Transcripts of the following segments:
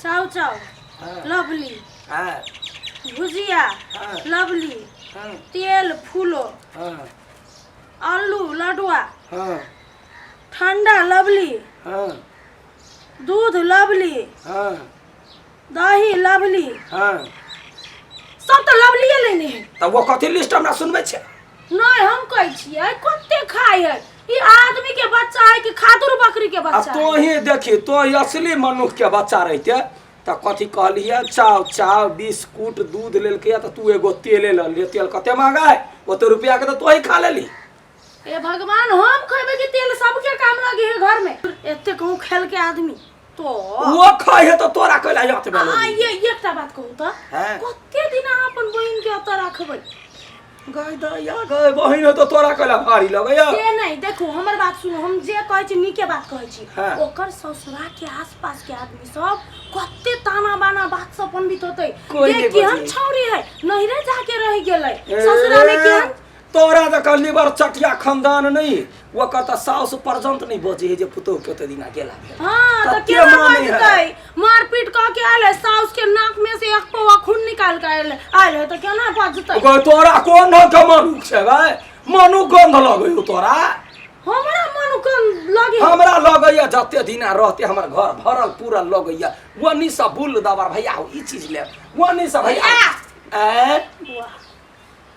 चाव चाव लवली भुजिया लवली तेल फूलो आलू लडुआ ठंडा लवली दूध लवली दही लवली सब तो लवलिए लेने है। तब वो कथी लिस्ट हमरा सुनबे छे? नहीं हम कहै छियै कते खाय है ई आदमी के बच्चा है कि खादुर बकरी के बच्चा? अब तो ही देखी तो असली मनुष्य के बच्चा रहते त कथी कहलिए चाव चाव बिस्कुट दूध लेलके त तू एगो तेल ले ले। तेल कते महंगा है? ओते रुपया के तो ही खा लेली। ए भगवान हम खइबे कि तेल सबके काम लगे है घर में। एते कहूं खेल के आदमी तो वो खाई है तो तोरा कहला जाते बेलो। ये एकटा बात कहूं त कते दिन अपन बहिन के अत राखबै? गई दया गई बहिन है तो तोरा कहला भारी लगे या? से नहीं देखो हमर बात सुनो हम जे कहै छी नीके बात कहै छी। ओकर ससुरा के आसपास के आदमी सब कते ताना बाना बात सब पंडित होतै। देख हम छौरी है नहिरे जाके रह गेलै ससुरा में केहन तोरा त लिवर चटिया खानदान नहीं वो कहता साउस पर्यंत नहीं बचे है जे पुतो के दिना गेला। हां त के मानतै मारपीट क के आले साउस के नाक में से एक पवा खून निकाल के आले है त केना बचतै? ओए तोरा कोन के मनु छे गए? मनु गंध लगै तोरा? हमरा मनु गंध लगे हमरा लगैया जते दिना रहते हमर घर भरल पूरा लगैया वनी सब बुल दबार भैया ई चीज ले वनी सब भैया वाह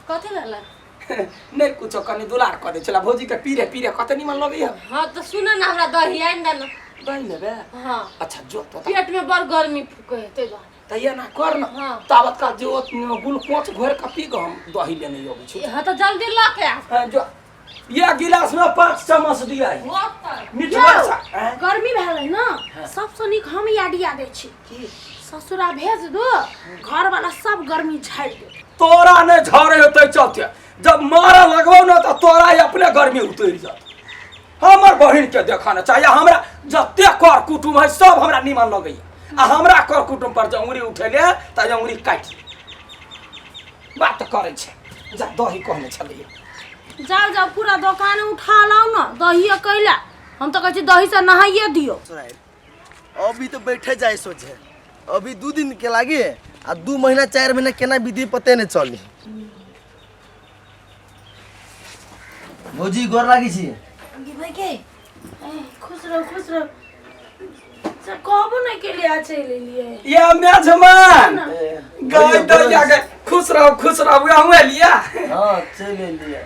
कथि लाला नहीं कुछ कनी दुलार कर दे चला भौजी के पीरे पीरे कते निमन लगैया। हां त सुन न हमरा दही आइन दे न। दही लेबे? हां अच्छा जो तो पेट में बड़ गर्मी फुके ते जा त ये ना कर न तावत का जो ग्लूकोज घोर का पी ग हम दही लेने आबै छी। हां त जल्दी ला के आ जो ये गिलास में 5 चम्मच दिया मिठवा सा गर्मी भेलै न सबसे निक हम याडिया दे छी की ससुरा भेज दो घर वाला सब गर्मी झाड़ दे। तोरा ने झरे होते चलते जब मारा लगबो न त तोरा अपने गर्मी उतर जात। हमर बहिन के देखाना चाहिए हमरा जते कर कुटुम है सब हमरा निमन लगैया आ हमरा कर कुटुम पर जंगुरी उठेले त जंगुरी काट बात करे छे जा दही कहने छलिए जाओ जाओ पूरा दुकान उठा लाओ ना दही कैला हम तो कहै छी दही से नहाइए दियो। अभी तो बैठे जाए सोचे अभी 2 दिन के लागे आ 2 महीना 4 महीना केना विधि पते नहीं चली। भौजी गोर लागी छी भाई के खुश रहो से कहबो नहीं के लिए आछे ले लिए ये मेजमान गाय दया के खुश रहो हम लिया। हां चले लिया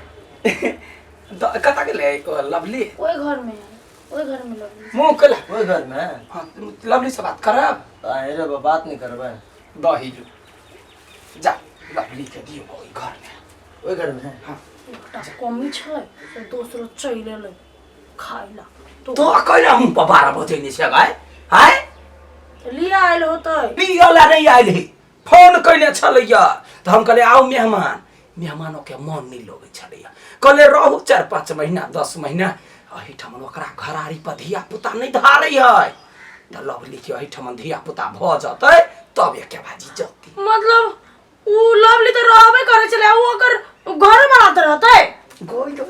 कता के ले लवली ओए घर में लवली मुंह कला ओए घर में। हां लवली से बात करब अरे बात नहीं करबे दही जा लवली के दियो ओई घर में ओए घर में। हां एकटा कमी छै से दोसरो चैले ले खाइला तो कहला हम 12 बजे नहीं से गए हैं लिया आइल होतै पियला नहीं आइल फोन कइले छलैया त हम कहले आओ मेहमानों के मन नहीं लगे छलैया कहले रहू 4-5 महीना 10 महीना अही ठमन ओकरा घरारी पर धिया पुता नहीं धारै है त लवली के अही ठमन धिया पुता भ जतै तब एके बाजी जती। मतलब उ लवली त रहबे करे छले उ ओकर घर में आत रहतै गोई दो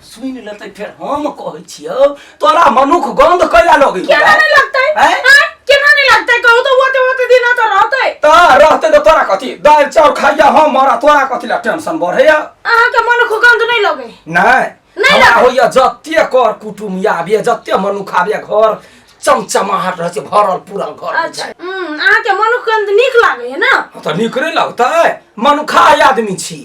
सुन लेतै फिर हम कहै छियौ तोरा मनुख गंध कैला लगै केना नहीं लगतै केना नहीं लगतै कहू तो ओते दिन त रहतै रहतै त तोरा कथी दाल चाउर खाइया हम मारा तोरा कथी ला टेंशन बढ़ैया? अहाँ के मनुख गंध नहीं लगे नहीं हमरा होइया जत्ते कर कुटुम आबे जत्ते मनुख आबे घर चमचमाहट रह छै भरल पूरा घर अच्छा अहाँ के मनुख गंध निक लागे है ना? त निक नहीं लगतै मनुखा आदमी छी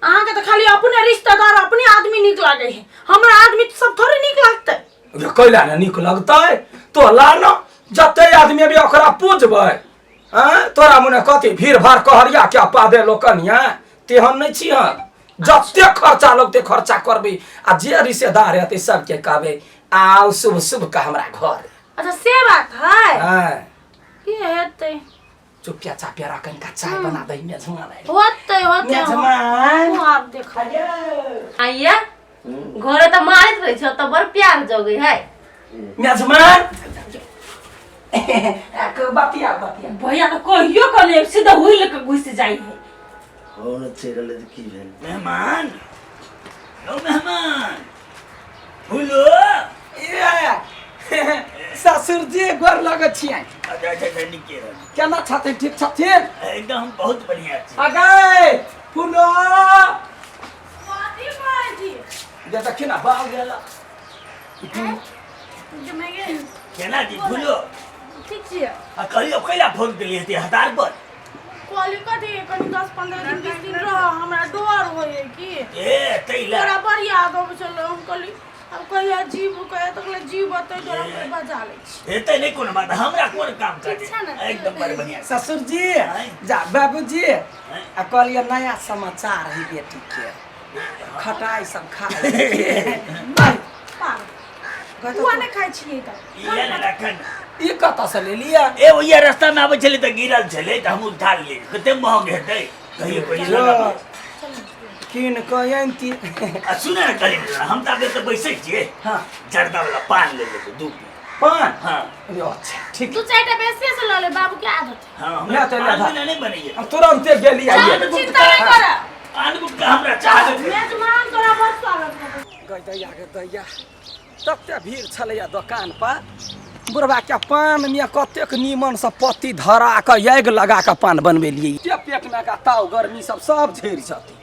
अहाँ के त खाली अपने रिश्तेदार अपने आदमी निक लागे है हमरा आदमी सब थोड़ी निक लागतै। ये कैला ने निक लगतै तो ला न जत्ते आदमी भी ओकरा पूजबै तोरा मुने कथी भीड़ भाड़ कहरिया क्या पादे लोकनिया तेहन नहीं छी हम जत्ते खर्चा लगते खर्चा करबी आ जे रिश्तेदार हेतै सबके कहबै आओ शुभ शुभ का हमरा घर। अच्छा से बात है हां के हेतै चुपिया चापिया रखन का चाय बना दई मेजमान होतै मेजमान आप देखा आइया घरे त मारित रही छ त बड़ प्यार जगे है मेजमान एक बतिया भैया त कहियो कने सीधा हुइल के घुस जाई है होन छेरले की भेल मेहमान ओ मेहमान हुलो ये ससुर जी गोर लगै छियै अच्छा अच्छा निके रह केना छथिन ठीक छथिन एकदम बहुत बढ़िया छी अगे फुलो कथी कहै छी जे देखिन ना बाल गेला जमे गेल केना जी भूलो ठीक छियै आ कहियो कैला फोन केलिए ती हतार पर कहली कथी कनी 10-15 दिन 20 दिन रह हमरा डर होइए की ए तैला तोरा बड़ याद आबै छल हम कहली अब कहिया जीव कहिया तकले जीव बतै तोरा के बजा लै छी एते नहीं कोनो बात हमरा कोन काम ठीक करे छै ने? एकदम बड़ बढ़िया ससुर जी जा बाबूजी आ कहलिए नया समाचार है बेटी के खटाई सब खा हुआ नहीं खाई छियै त ये न रखन ई कतऽ से ले लिया ए ओया रास्ता में आबै छले त गिरल छले त हम उठा लिए कते महंग हेतै कहियो कहियो लगा किन कहंती आ सुन न करी हम त आबे त बैसै छियै हां जर्दा वाला पान ले ले दू पान हां अच्छा ठीक तू चाइटा बेसी से ल ले बाबू के आदत है हां ले तो ले पान बिना नहीं बनैए अब तुरंत गेली आइए चिंता नहीं कर आन गुटका हमरा चाह दे मेजबान तोरा बड़ स्वागत गई दैया के दैया तते भीड़ छलैया दुकान पर बुढ़वा के पान में कतेक नीमन से पत्ती धरा के आगि लगा के पान बनबेलिए के पेट में का ताव गर्मी सब झेर छथि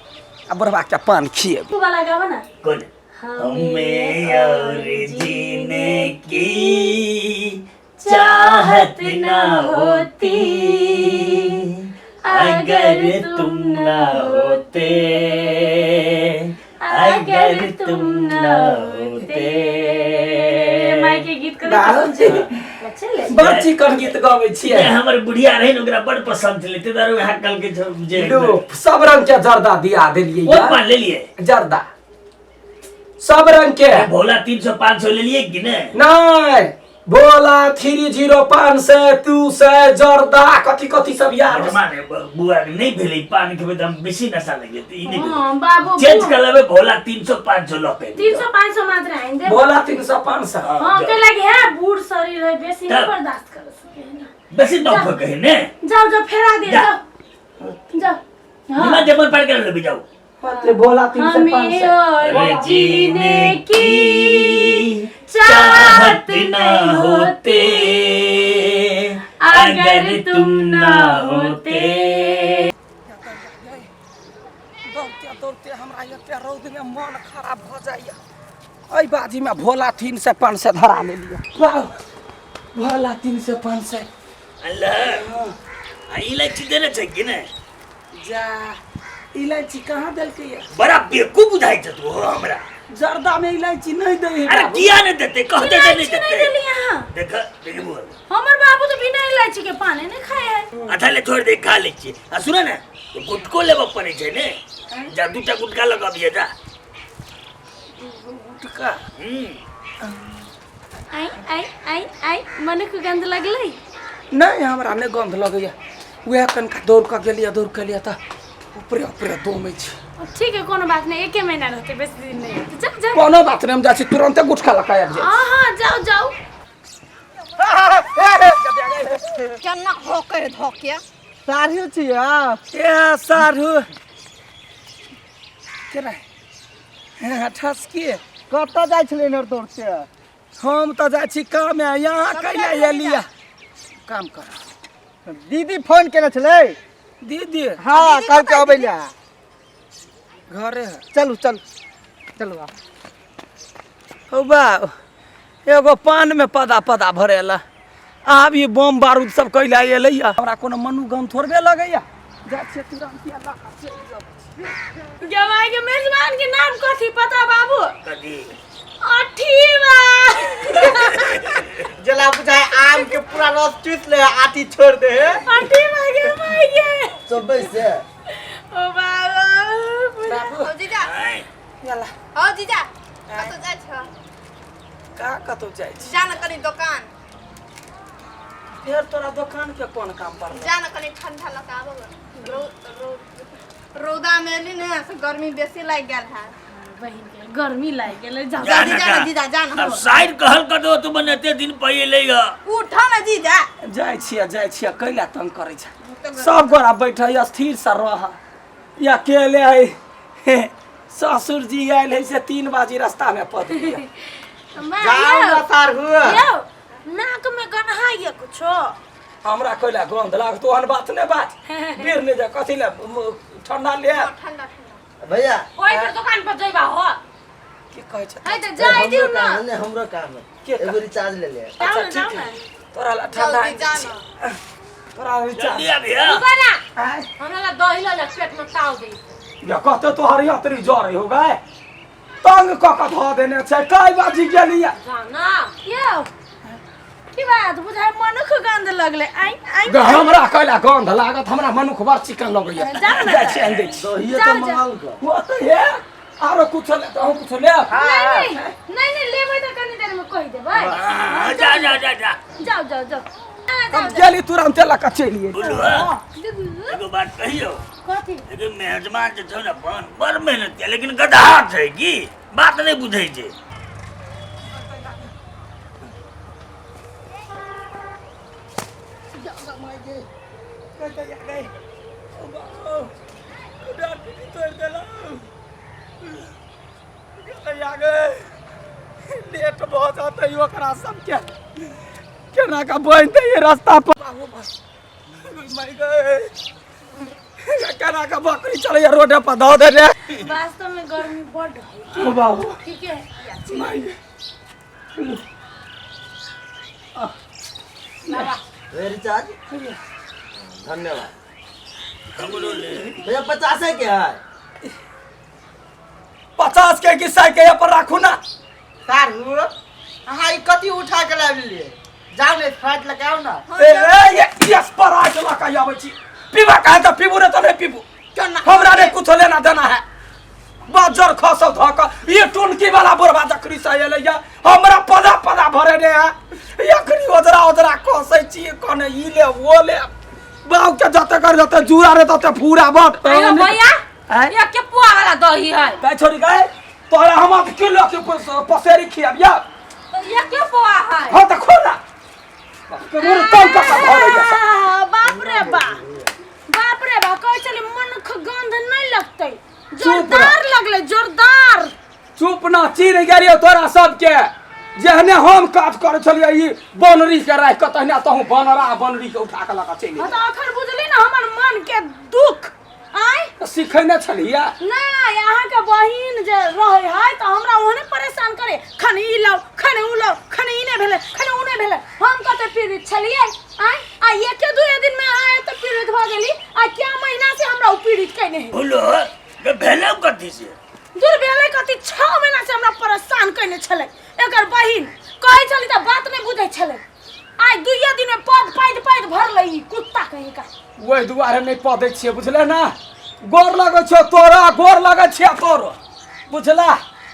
आ बुढ़वा के पान खिएब तू वाला गावा ना कौन हमें और जीने की चाहत न होती अगर तुम न होते अगर तुम न होते माई के गीत कर चले बड़ चिकन गीत गाबै छियै हमर बुढ़िया रहे न ओकरा बड़ पसंद छले ते दारू हाथ कल के जे लो सब रंग के जर्दा दिया देलिए वो पान ले लिए जर्दा सब रंग के भोला 300 500 ले लिए कि ने नहीं बोला 305 2 से जर्दा कथी सब यार माने बुआ नहीं भेलै पान के एकदम बेसी नशा लगे त ई नहीं हां बाबू चेंज कर लेबे भोला 300 500 लपे 300-500 मात्र आइन दे बोला 305 हां के लगे है बूढ़ शरीर है बेसी नहीं बर्दाश्त कर सके ना बेसी न कहे ने जाओ फेरा दे जाओ निमा जमन पार कर लेबे जाओ मतलब बोला 305 हमें और जीने की चाहत न होते अगर तुम न होते दौड़ते हमरा ये रौद में मन खराब हो जाइए एहि बाजी में भोला 305 से धरा ले लिया भोला 305 से अल्लाह इलायची देना चाहिए ना जा इलायची कहाँ देलकै ये बड़ा बेवकूफ बुझाई छ तू हमरा जर्दा में इलायची नहीं दे है अरे किया नहीं देते कहते नहीं नहीं देते दे लिया हां देखा देखो हमर बाबू तो बिना इलायची के पानी नहीं खाए है अथाले छोड़ दे खा ले छी आ सुन ना तो गुटको लेबो पड़े छै ने जा दूटा गुटका लगाबिए जा गुटका आई मने को गंध लगलै नहीं हमरा नहीं गंध लगैया वह कनका दौड़ के गेलिया त ऊपरे दो में छी ठीक है कोनो बात नहीं एक महीना रहते बेसी दिन नहीं रहते चल जा कोनो बात नहीं हम जाछी तुरंत गुटका लगाया जाए हां जाओ केना होकर धोकिया साढ़े छिया ए सारू केना है ठसकी कतऽ जाइ छलै नर तोड़ से हम तो जाय छी काम में यहाँ कैला एलिया काम कर दीदी फोन केने छलै दीदी हाँ कल के अबै ला घरे है चलू चलू आ हो बा एगो पान में पदा भरेला आब ये बम बारूद सब कैला एलैया हमरा कोनो मनु गम थोड़बे लगैया जाय छी तुरंत ला जमाई के मेजबान के नाम कथी पता बाबू कदी अठीवा जला बुझाए आम के पूरा रस चूस ले आटी छोड़ दे अठीवा के माई के सब से ओ बाबू ओ जीजा याला ओ जीजा कतो जाइ छ का कतो जाय छी जान कनी दुकान फेर तोरा दुकान के कोन काम पर जान कनी ठंडा लगाबो रौदा में ली ने से गर्मी बेसी लाग गेल है बहिन के गर्मी लाग गेलै जा जीजा जान अब शायर कहल कर दो तू बनते दिन पहिले ग उठ ना जीजा जाय छिया कैला तंग करे छ सब गोरा बैठे स्थिर से रह या अकेले है ससुर जी आयल है से 3 बजे रास्ता में पड़ गया जाओ ना सार हुआ यो नाक में गन्हा ये कुछो हमरा कहला गंध लाग तो हन बात ने बात बीर ने जा कथि ले ठंडा ले ठंडा ठंडा भैया ओइ पर दुकान पर जइबा हो की कहै छ है त जाय दिउ न हमरो काम के है एगो रिचार्ज ले ले जाऊ न जाऊ न तोरा ला ठंडा जल्दी जाना तोरा रिचार्ज जल्दी आ भैया बना आय हमरा ला दही ला पेट में ताव दे या कहते तोहर यात्री जरे हो गए तंग क क ध देने छै कई बाजी गेलिया जाना यो की बात बुझाय मनुख गंध लगले आई आई हमरा कहला गंध लागत हमरा मनुख बड़ चिकन लगैया जाऊ न। जाइ छी आनि दै छी दहिए जाओ, तो जाओ। मंगाऊ का वो तो है आरो कुछ ले तो कुछ ले नहीं लेबै त कनी देर में कहि देबै जा जा जा जा जाओ जाओ जाओ हम गेली तुरंत लका चलिए बोलू एगो बात कहियो कथी एगो मेहमान जे छ न बड़ मेहनत के लेकिन गधा छै की बात नहीं बुझै छै लेट बहुत जाता है ओकरा सब के केना का बंद ये रास्ता पर मैं गए केना का बकरी चले रोड पर धो दे रे वास्तव में गर्मी बढ़ रही है बाबू ठीक है बाबा वे रिचार्ज धन्यवाद हमरो ले भैया 50 है क्या है 50 के किस्सा के पर राखू ना सारू अहाँ ई कथी उठा के लाबि लिए जाओ ने फ्लाइट लगाओ ना ए यस पर आ चला का आबै छी पीबा का त पीबू रे तो नहीं पीबू क्यों ना हमरा ने कुछ लेना देना है बाजार खसो धक ये टुनकी वाला बुरबा जकरी से एलैया हमरा पदा पदा भरे ने है यकरी ओजरा ओजरा कसै छी कने ई ले वो ले बाऊ के जते कर जते जुरा रे तते पूरा बट आयो भैया हैं? ये के पुआ वाला दही है काय छोड़ी गए तोरा हम किलो के पसेरी खियाबिया ये के पुआ है हां त खोला मोर तम का भरे जा बाप रे बा कहै छली मनुख गंध नहीं लगतै जोरदार लगले जोरदार चुप ना चीर गेलियो तोरा सबके जेहने हम काज करे छलिए ई बनरी के राख के तहने तहु बनरा बनरी के उठा के लका चली हम तो अखन बुझली ना हमर मन के दुख आय सिखैने छलिए नहीं यहाँ के बहिन जे रहे है तो हमरा ओहने परेशान करे खन ई लाओ खन उ लाओ खन ई ने भेले खन उ ने भेले हम कते पीड़ित छलिए आय आ एके दुए दिन में आए तो पीड़ित भ गेली आ क्या महीना से हमरा उ पीड़ित कइने है बोलो के भेले कथी से दूर भेले कति 6 महीना से हमरा परेशान कइने छले एकर बहिन कहै छली त बात नहीं बुझै छले आइ दुइये दिन में पद भर लई कुत्ता कहे का ओइ दुआरे नहीं पदै छिए बुझले ना गोर लगै छौ तोरा गोर लगै छिए तोरो बुझला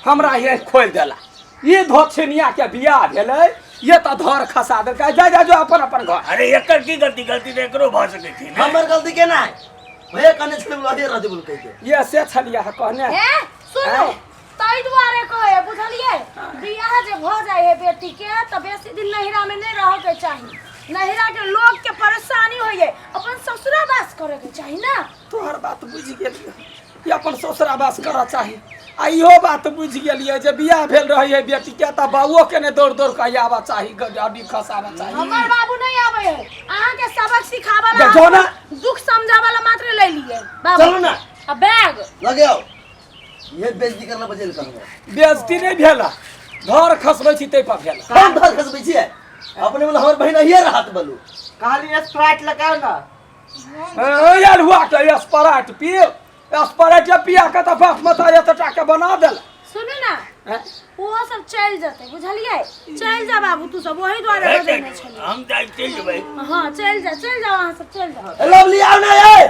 हमरा ये खोल देला ई धोछनिया के बियाह भेलै ये त धर खसा देलकै जा जा जो अपन अपन घर अरे एकर की गलती गलती तो एकरो भ सकै थी ना हमर गलती के ना है भैया कने छले बोलते रहते बोल कह के ये से छलिया कहने ए सुनो तई दुआरे कहे बुझलिए बियाह जे भ जाए है बेटी के त बेसी दिन नहिरा में नहीं रह के चाहिए नहिरा के लोग के परेशानी होइए अपन ससुरा वास करे के चाहिए ना तोहर बात बुझ गेलिए कि अपन ससुरा वास करा चाही आ इहो बात बुझ गेलिए जे बियाह भेल रही है बेटी के त बाबुओ के ने दौड़ दौड़ के आवा चाही गड्डी खसावा चाही हमर बाबू नहीं आवे है अहाँ के सबक सिखावा देखो ना। दुख समझावा वाला मात्र ले लिए बाबू चलो ना आ बैग लगे आओ ये बेइज्जती करना बचेल कहूं बेइज्जती नहीं भेला घर खसबै छी तै पर भेला हम धर खसबै छियै अपने बोला हमर बहिन हिये रहत बोलू कहली स्प्राइट लगाओ ना यार हुआ के स्प्राइट पियो स्प्राइट पिया के त बाप मता ये त टाके बना देला सुनो ना वो सब चल जाते बुझलिए चल जा बाबू तू सब वही द्वारे बजेने छली हम जाई चल जेबै हां चल जा वहां सब चल जा लवली आओ ना ये